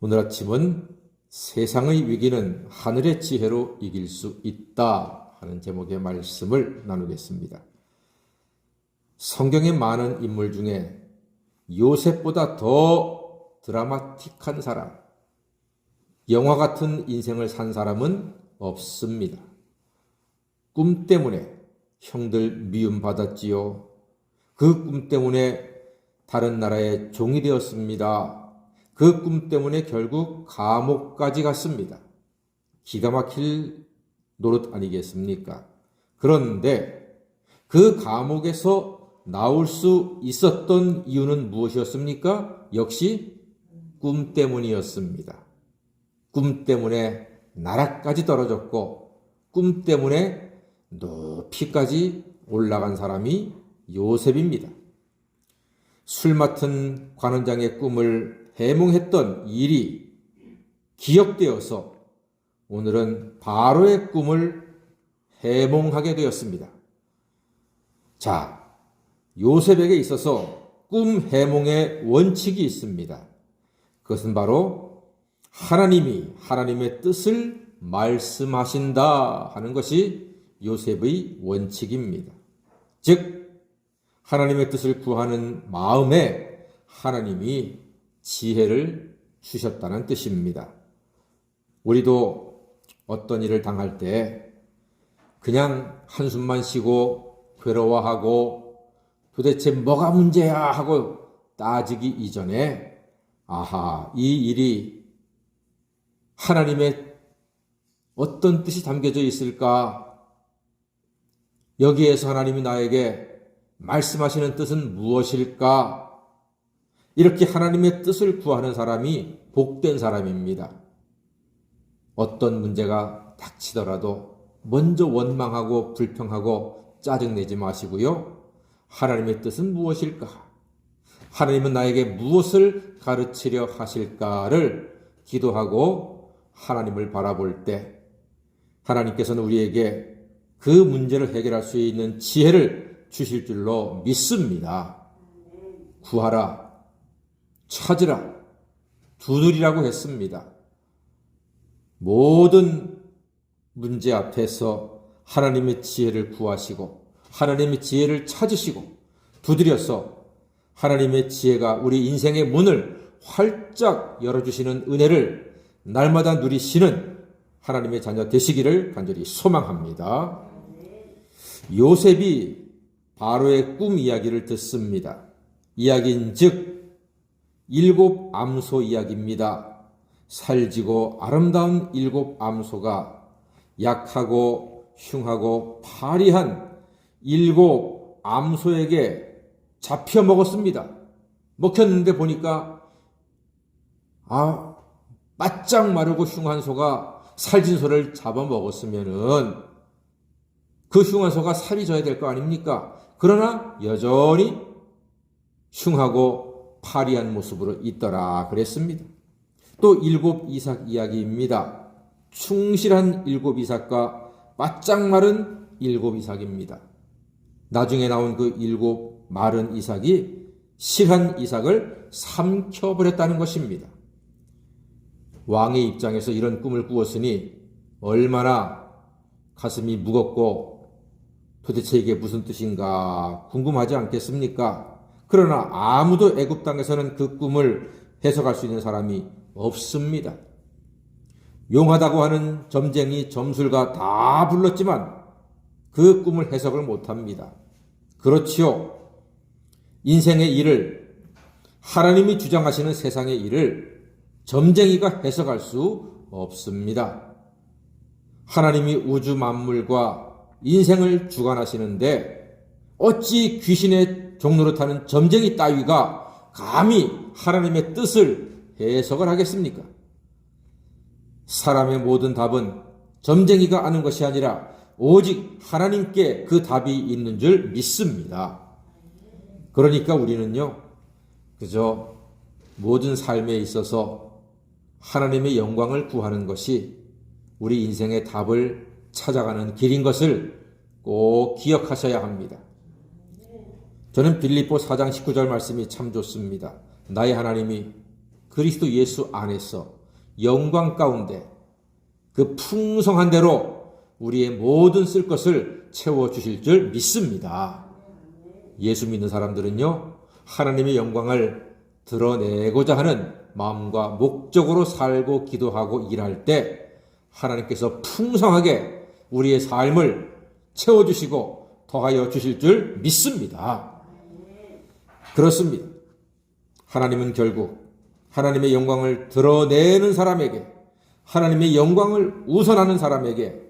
오늘 아침은 세상의 위기는 하늘의 지혜로 이길 수 있다 하는 제목의 말씀을 나누겠습니다. 성경의 많은 인물 중에 요셉보다 더 드라마틱한 사람, 영화 같은 인생을 산 사람은 없습니다. 꿈 때문에 형들 미움받았지요. 그 꿈 때문에 다른 나라의 종이 되었습니다. 그 꿈 때문에 결국 감옥까지 갔습니다. 기가 막힐 노릇 아니겠습니까? 그런데 그 감옥에서 나올 수 있었던 이유는 무엇이었습니까? 역시 꿈 때문이었습니다. 꿈 때문에 나라까지 떨어졌고 꿈 때문에 높이까지 올라간 사람이 요셉입니다. 술 맡은 관원장의 꿈을 해몽했던 일이 기억되어서 오늘은 바로의 꿈을 해몽하게 되었습니다. 자, 요셉에게 있어서 꿈 해몽의 원칙이 있습니다. 그것은 바로 하나님이 하나님의 뜻을 말씀하신다 하는 것이 요셉의 원칙입니다. 즉, 하나님의 뜻을 구하는 마음에 하나님이 지혜를 주셨다는 뜻입니다. 우리도 어떤 일을 당할 때 그냥 한숨만 쉬고 괴로워하고 도대체 뭐가 문제야 하고 따지기 이전에 이 일이 하나님의 어떤 뜻이 담겨져 있을까? 여기에서 하나님이 나에게 말씀하시는 뜻은 무엇일까? 이렇게 하나님의 뜻을 구하는 사람이 복된 사람입니다. 어떤 문제가 닥치더라도 먼저 원망하고 불평하고 짜증내지 마시고요. 하나님의 뜻은 무엇일까? 하나님은 나에게 무엇을 가르치려 하실까를 기도하고 하나님을 바라볼 때 하나님께서는 우리에게 그 문제를 해결할 수 있는 지혜를 주실 줄로 믿습니다. 구하라, 찾으라, 두드리라고 했습니다. 모든 문제 앞에서 하나님의 지혜를 구하시고 하나님의 지혜를 찾으시고 두드려서 하나님의 지혜가 우리 인생의 문을 활짝 열어주시는 은혜를 날마다 누리시는 하나님의 자녀 되시기를 간절히 소망합니다. 요셉이 바로의 꿈 이야기를 듣습니다. 이야기인즉 7 암소 이야기입니다. 살지고 아름다운 7 암소가 약하고 흉하고 파리한 7 암소에게 잡혀 먹었습니다. 먹혔는데 보니까 바짝 마르고 흉한 소가 살진 소를 잡아먹었으면은 그 흉한 소가 살이 져야 될 거 아닙니까? 그러나 여전히 흉하고 파리한 모습으로 있더라 그랬습니다. 또 7 이삭 이야기입니다. 충실한 7 이삭과 바짝 마른 7 이삭입니다. 나중에 나온 그 7 마른 이삭이 실한 이삭을 삼켜버렸다는 것입니다. 왕의 입장에서 이런 꿈을 꾸었으니 얼마나 가슴이 무겁고 도대체 이게 무슨 뜻인가 궁금하지 않겠습니까? 그러나 아무도 애굽 땅에서는 그 꿈을 해석할 수 있는 사람이 없습니다. 용하다고 하는 점쟁이, 점술가 다 불렀지만 그 꿈을 해석을 못합니다. 그렇지요. 인생의 일을, 하나님이 주장하시는 세상의 일을 점쟁이가 해석할 수 없습니다. 하나님이 우주 만물과 인생을 주관하시는데 어찌 귀신의 종로를 타는 점쟁이 따위가 감히 하나님의 뜻을 해석을 하겠습니까? 사람의 모든 답은 점쟁이가 아는 것이 아니라 오직 하나님께 그 답이 있는 줄 믿습니다. 그러니까 우리는요, 그저 모든 삶에 있어서 하나님의 영광을 구하는 것이 우리 인생의 답을 찾아가는 길인 것을 꼭 기억하셔야 합니다. 저는 빌립보 4장 19절 말씀이 참 좋습니다. 나의 하나님이 그리스도 예수 안에서 영광 가운데 그 풍성한 대로 우리의 모든 쓸 것을 채워주실 줄 믿습니다. 예수 믿는 사람들은요, 하나님의 영광을 드러내고자 하는 마음과 목적으로 살고 기도하고 일할 때 하나님께서 풍성하게 우리의 삶을 채워주시고 더하여 주실 줄 믿습니다. 그렇습니다. 하나님은 결국 하나님의 영광을 드러내는 사람에게, 하나님의 영광을 우선하는 사람에게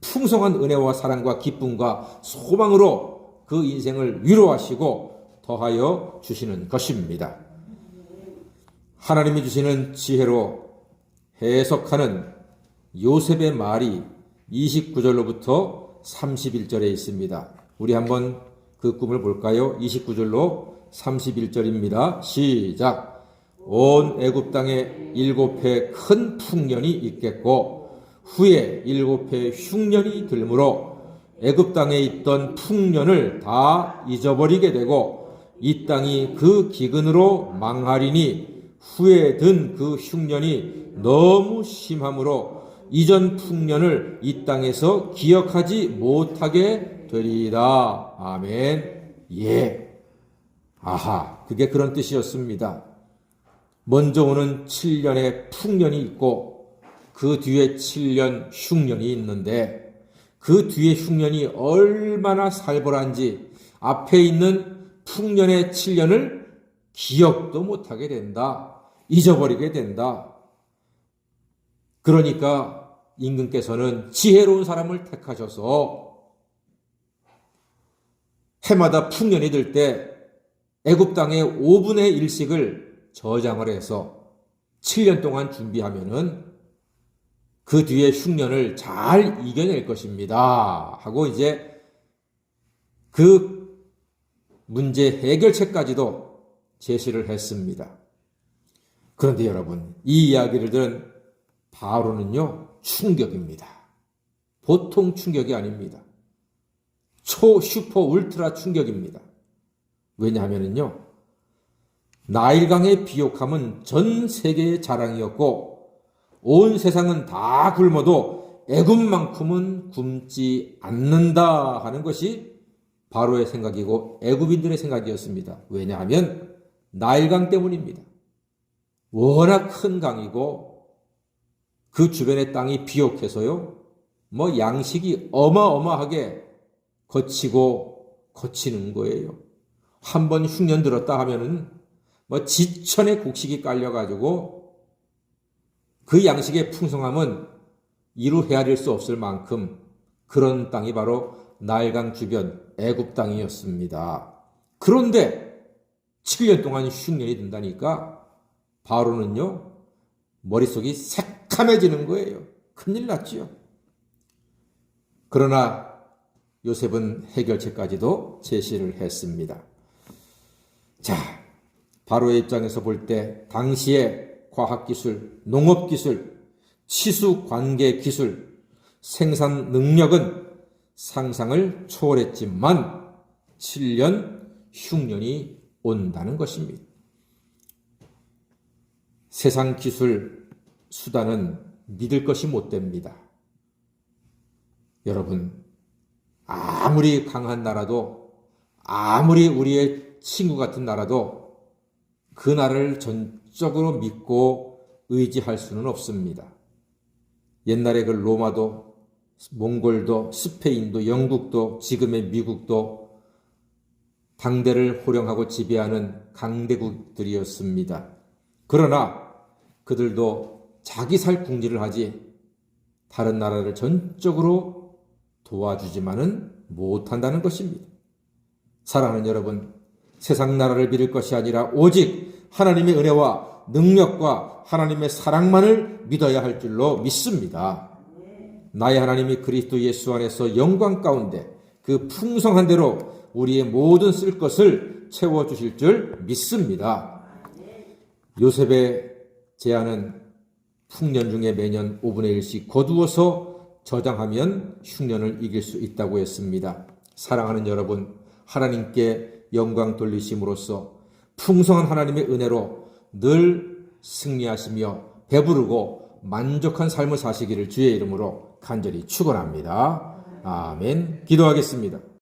풍성한 은혜와 사랑과 기쁨과 소망으로 그 인생을 위로하시고 더하여 주시는 것입니다. 하나님이 주시는 지혜로 해석하는 요셉의 말이 29절로부터 31절에 있습니다. 우리 한번 그 꿈을 볼까요? 29절로 31절입니다. 시작. 온 애굽 땅에 7해 큰 풍년이 있겠고 후에 7해 흉년이 들므로 애굽 땅에 있던 풍년을 다 잊어버리게 되고 이 땅이 그 기근으로 망하리니 후에 든 그 흉년이 너무 심함으로 이전 풍년을 이 땅에서 기억하지 못하게 되리이다. 아멘. 예. 아하, 그게 그런 뜻이었습니다. 먼저 오는 7년의 풍년이 있고 그 뒤에 7년 흉년이 있는데 그 뒤에 흉년이 얼마나 살벌한지 앞에 있는 풍년의 7년을 기억도 못하게 된다. 잊어버리게 된다. 그러니까 임금께서는 지혜로운 사람을 택하셔서 해마다 풍년이 들 때 애굽 땅의 5분의 1씩을 저장을 해서 7년 동안 준비하면은 그 뒤에 흉년을 잘 이겨낼 것입니다. 하고 이제 그 문제 해결책까지도 제시를 했습니다. 그런데 여러분, 이 이야기를 들은 바로는요, 충격입니다. 보통 충격이 아닙니다. 슈퍼 울트라 충격입니다. 왜냐하면요, 나일강의 비옥함은 전 세계의 자랑이었고 온 세상은 다 굶어도 애굽만큼은 굶지 않는다 하는 것이 바로의 생각이고 애굽인들의 생각이었습니다. 왜냐하면 나일강 때문입니다. 워낙 큰 강이고 그 주변의 땅이 비옥해서요, 양식이 어마어마하게 거치는 거예요. 한 번 흉년 들었다 하면은 지천에 곡식이 깔려가지고 그 양식의 풍성함은 이루 헤아릴 수 없을 만큼 그런 땅이 바로 나일강 주변 애굽 땅이었습니다. 그런데 7년 동안 흉년이 든다니까 바로는요, 머릿속이 새카매지는 거예요. 큰일 났지요. 그러나 요셉은 해결책까지도 제시를 했습니다. 자, 바로의 입장에서 볼 때 당시의 과학기술, 농업기술, 치수관계기술, 생산 능력은 상상을 초월했지만 7년 흉년이 온다는 것입니다. 세상 기술, 수단은 믿을 것이 못 됩니다. 여러분, 아무리 강한 나라도, 아무리 우리의 친구 같은 나라도 그 나라를 전적으로 믿고 의지할 수는 없습니다. 옛날에 그 로마도, 몽골도, 스페인도, 영국도, 지금의 미국도 당대를 호령하고 지배하는 강대국들이었습니다. 그러나 그들도 자기 살 궁리를 하지 다른 나라를 전적으로 도와주지만은 못한다는 것입니다. 사랑하는 여러분, 세상 나라를 믿을 것이 아니라 오직 하나님의 은혜와 능력과 하나님의 사랑만을 믿어야 할 줄로 믿습니다. 나의 하나님이 그리스도 예수 안에서 영광 가운데 그 풍성한 대로 우리의 모든 쓸 것을 채워주실 줄 믿습니다. 요셉의 제안은 풍년 중에 매년 5분의 1씩 거두어서 저장하면 흉년을 이길 수 있다고 했습니다. 사랑하는 여러분, 하나님께 영광 돌리심으로써 풍성한 하나님의 은혜로 늘 승리하시며 배부르고 만족한 삶을 사시기를 주의 이름으로 간절히 축원합니다. 아멘. 기도하겠습니다.